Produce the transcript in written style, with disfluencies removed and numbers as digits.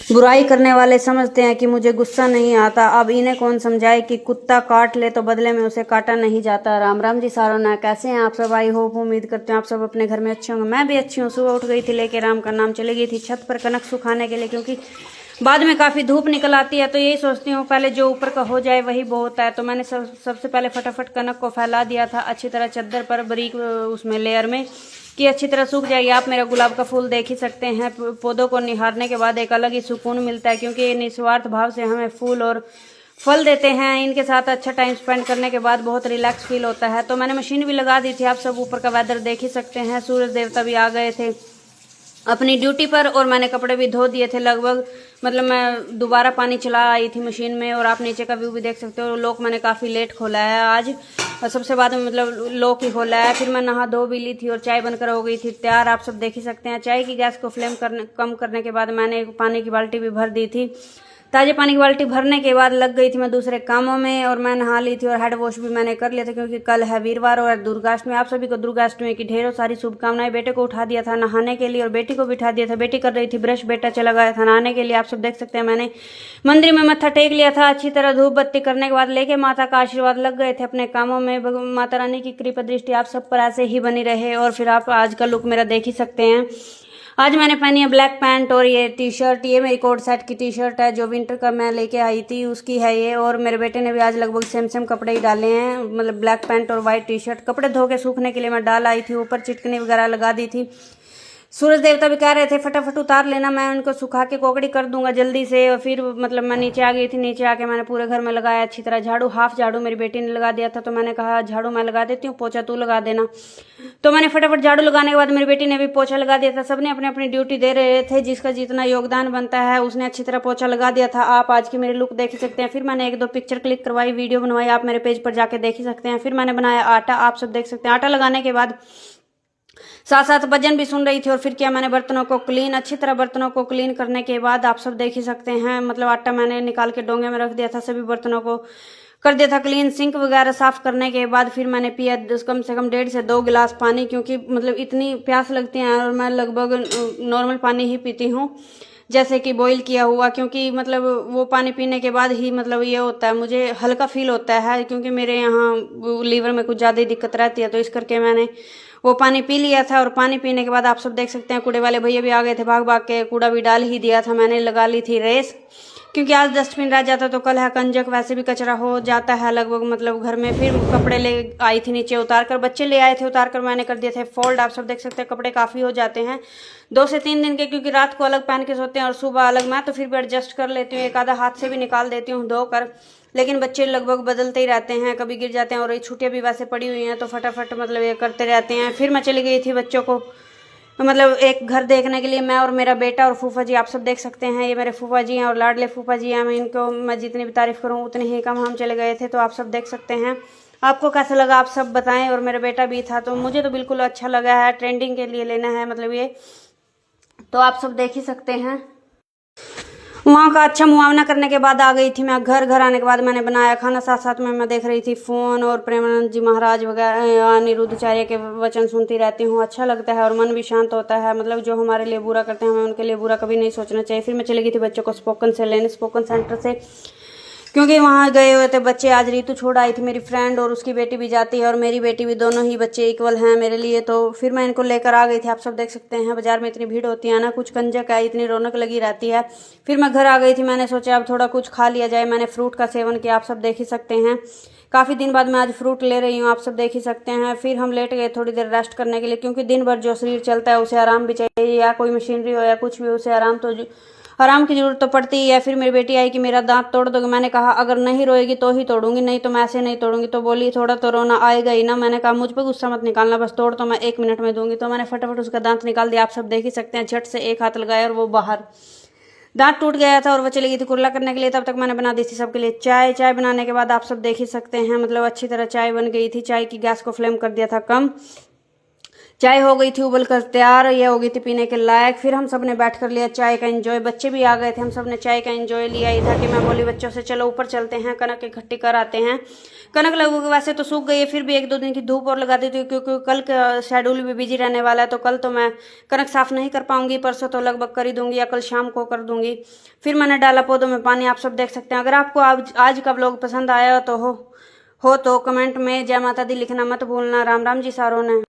बुराई करने वाले समझते हैं कि मुझे गुस्सा नहीं आता, अब इन्हें कौन समझाए कि कुत्ता काट ले तो बदले में उसे काटा नहीं जाता। राम राम जी सारों ने, कैसे हैं आप सब? आई होप, उम्मीद करते हैं आप सब अपने घर में अच्छे होंगे। मैं भी अच्छी हूँ। सुबह उठ गई थी, लेके राम का नाम चली गई थी छत पर कनक सुखाने के लिए, क्योंकि बाद में काफ़ी धूप निकल आती है। तो यही सोचती हूँ पहले जो ऊपर का हो जाए वही बहुत है। तो मैंने सबसे पहले फटाफट कनक को फैला दिया था अच्छी तरह चद्दर पर, बारीक उसमें लेयर में, कि अच्छी तरह सूख जाएगी। आप मेरा गुलाब का फूल देख ही सकते हैं। पौधों को निहारने के बाद एक अलग ही सुकून मिलता है, क्योंकि ये निस्वार्थ भाव से हमें फूल और फल देते हैं। इनके साथ अच्छा टाइम स्पेंड करने के बाद बहुत रिलैक्स फील होता है। तो मैंने मशीन भी लगा दी थी। आप सब ऊपर का वेदर देख ही सकते हैं। सूरज देवता भी आ गए थे अपनी ड्यूटी पर, और मैंने कपड़े भी धो दिए थे लगभग। मतलब मैं दोबारा पानी चला आई थी मशीन में, और आप नीचे का व्यू भी देख सकते हो। लॉक मैंने काफ़ी लेट खोला है आज, और सबसे बाद में मतलब लॉक ही खोला है। फिर मैं नहा धो भी ली थी और चाय बनकर हो गई थी तैयार। आप सब देख ही सकते हैं। चाय की गैस को फ्लेम कम करने के बाद मैंने पानी की बाल्टी भी भर दी थी। ताजे पानी की बाल्टी भरने के बाद लग गई थी मैं दूसरे कामों में, और मैं नहा ली थी और हेड वॉश भी मैंने कर लिया था, क्योंकि कल है वीरवार और दुर्गाष्टमी। आप सभी को दुर्गाष्टमी की ढेरों सारी शुभकामनाएं। बेटे को उठा दिया था नहाने के लिए और बेटी को भी उठा दिया था। बेटी कर रही थी ब्रश, बेटा चला गया था नहाने के लिए। आप सब देख सकते हैं। मैंने मंदिर में मत्था टेक लिया था अच्छी तरह। धूप बत्ती करने के बाद लेके माता का आशीर्वाद लग गए थे अपने कामों में। माता रानी की कृपा दृष्टि आप सब पर ऐसे ही बनी रहे। और फिर आप आज का लुक मेरा देख ही सकते हैं। आज मैंने पहनी है ब्लैक पैंट और ये टी शर्ट। ये मेरी कोट सेट की टी शर्ट है, जो विंटर का मैं लेके आई थी उसकी है ये। और मेरे बेटे ने भी आज लगभग सेम कपड़े ही डाले हैं, मतलब ब्लैक पैंट और वाइट टी शर्ट। कपड़े धो के सूखने के लिए मैं डाल आई थी, ऊपर चिटकनी वगैरह लगा दी थी। सूरज देवता भी कह रहे थे फटाफट उतार लेना, मैं उनको सुखा के कोकड़ी कर दूंगा जल्दी से। और फिर मतलब मैं नीचे आ गई थी। नीचे आके मैंने पूरे घर में लगाया अच्छी तरह झाड़ू। हाफ झाड़ू मेरी बेटी ने लगा दिया था, तो मैंने कहा झाड़ू मैं लगा देती हूँ, पोछा तू लगा देना। तो मैंने फटाफट झाड़ू लगाने के बाद मेरी बेटी ने भी पोछा लगा दिया था। सबने अपनी अपनी ड्यूटी दे रहे थे, जिसका जितना योगदान बनता है उसने अच्छी तरह पोछा लगा दिया था। आप आज की मेरी लुक देख ही सकते हैं। फिर मैंने एक दो पिक्चर क्लिक करवाई, वीडियो बनवाई, आप मेरे पेज पर जाके देख ही सकते हैं। फिर मैंने बनाया आटा, आप सब देख सकते हैं। आटा लगाने के बाद साथ साथ भजन भी सुन रही थी। और फिर किया मैंने बर्तनों को क्लीन, अच्छी तरह बर्तनों को क्लीन करने के बाद आप सब देख ही सकते हैं। मतलब आटा मैंने निकाल के डोंगे में रख दिया था, सभी बर्तनों को कर दिया था क्लीन। सिंक वगैरह साफ करने के बाद फिर मैंने पिया कम से कम 1.5 से 2 गिलास पानी, क्योंकि मतलब इतनी प्यास लगती है। और मैं लगभग नॉर्मल पानी ही पीती हूँ, जैसे कि बॉईल किया हुआ, क्योंकि मतलब वो पानी पीने के बाद ही मतलब ये होता है, मुझे हल्का फील होता है, क्योंकि मेरे यहाँ लीवर में कुछ ज़्यादा ही दिक्कत रहती है। तो इस करके मैंने वो पानी पी लिया था। और पानी पीने के बाद आप सब देख सकते हैं कूड़े वाले भैया भी आ गए थे, भाग भाग के कूड़ा भी डाल ही दिया था। मैंने लगा ली थी रेस, क्योंकि आज डस्टबिन रह जाता तो कल है कंजक, वैसे भी कचरा हो जाता है लगभग मतलब घर में। फिर कपड़े ले आई थी नीचे उतार कर, बच्चे ले आए थे उतार कर, मैंने कर दिए थे फोल्ड। आप सब देख सकते हैं कपड़े काफ़ी हो जाते हैं 2 से 3 दिन के, क्योंकि रात को अलग पहन के सोते हैं और सुबह अलग। मैं तो फिर भी एडजस्ट कर लेती हूँ, एक आधा हाथ से भी निकाल देती हूँ धोकर। लेकिन बच्चे लगभग बदलते ही रहते हैं, कभी गिर जाते हैं, और ये छुट्टियाँ भी वैसे पड़ी हुई हैं तो फटाफट मतलब ये करते रहते हैं। फिर मैं चली गई थी बच्चों को मतलब एक घर देखने के लिए, मैं और मेरा बेटा और फूफा जी। आप सब देख सकते हैं ये मेरे फूफा जी हैं और लाडले फूफा जी हैं। मैं जितनी भी तारीफ करूँ उतनी ही कम। हम चले गए थे, तो आप सब देख सकते हैं। आपको कैसा लगा आप सब बताएं। और मेरा बेटा भी था, तो मुझे तो बिल्कुल अच्छा लगा है। ट्रेंडिंग के लिए लेना है मतलब ये, तो आप सब देख ही सकते हैं। वहाँ का अच्छा मुआवना करने के बाद आ गई थी मैं घर। घर आने के बाद मैंने बनाया खाना, साथ साथ में मैं देख रही थी फ़ोन और प्रेमानंद जी महाराज वगैरह अनिरुद्धाचार्य के वचन सुनती रहती हूँ। अच्छा लगता है और मन भी शांत होता है। मतलब जो हमारे लिए बुरा करते हैं हमें उनके लिए बुरा कभी नहीं सोचना चाहिए। फिर मैं चली गई थी बच्चों को स्पोकन से लेने, स्पोकन सेंटर से, क्योंकि वहाँ गए हुए थे बच्चे। आज रीतू छोड़ आई थी मेरी फ्रेंड, और उसकी बेटी भी जाती है और मेरी बेटी भी, दोनों ही बच्चे इक्वल हैं मेरे लिए। तो फिर मैं इनको लेकर आ गई थी। आप सब देख सकते हैं बाजार में इतनी भीड़ होती है ना, कुछ कंजक है, इतनी रौनक लगी रहती है। फिर मैं घर आ गई थी, मैंने सोचा अब थोड़ा कुछ खा लिया जाए। मैंने फ्रूट का सेवन किया, आप सब देख ही सकते हैं। काफ़ी दिन बाद मैं आज फ्रूट ले रही हूँ, आप सब देख ही सकते हैं। फिर हम लेट गए थोड़ी देर रेस्ट करने के लिए, क्योंकि दिन भर जो शरीर चलता है उसे आराम भी चाहिए, या कोई मशीनरी हो या कुछ भी, उसे आराम की जरूरत तो पड़ती ही है। फिर मेरी बेटी आई कि मेरा दांत तोड़ दोगे। मैंने कहा अगर नहीं रोएगी तो ही तोड़ूंगी, नहीं तो मैं ऐसे नहीं तोड़ूंगी। तो बोली थोड़ा तो रोना आएगा ही ना। मैंने कहा मुझ पर गुस्सा मत निकालना, बस तोड़ तो मैं 1 मिनट में दूंगी। तो मैंने फटाफट उसका दांत निकाल दिया, आप सब देख ही सकते हैं। झट से एक हाथ लगाया और वो बाहर, दांत टूट गया था। और वो चली गई थी कुरला करने के लिए। तब तक मैंने बना दी थी सबके लिए चाय। चाय बनाने के बाद आप सब देख ही सकते हैं मतलब अच्छी तरह चाय बन गई थी। चाय की गैस को फ्लेम कर दिया था कम, चाय हो गई थी उबल कर तैयार, ये हो गई थी पीने के लायक। फिर हम सब ने बैठ कर लिया चाय का एंजॉय, बच्चे भी आ गए थे, हम सब ने चाय का एंजॉय लिया। इधर कि मैं बोली बच्चों से चलो ऊपर चलते हैं, कनक इकट्ठी कर आते हैं। कनक लगभग वैसे तो सूख गई है, फिर भी 1-2 दिन की धूप और लगा दी थी, क्योंकि कल का शेड्यूल भी बिजी रहने वाला है। तो कल तो मैं कनक साफ नहीं कर पाऊंगी, परसों तो लगभग कर ही दूंगी या कल शाम को कर दूंगी। फिर मैंने डाला पौधों में पानी, आप सब देख सकते हैं। अगर आपको आज का व्लॉग पसंद आया तो हो तो कमेंट में जय माता दी लिखना मत भूलना। राम राम जी सारों ने।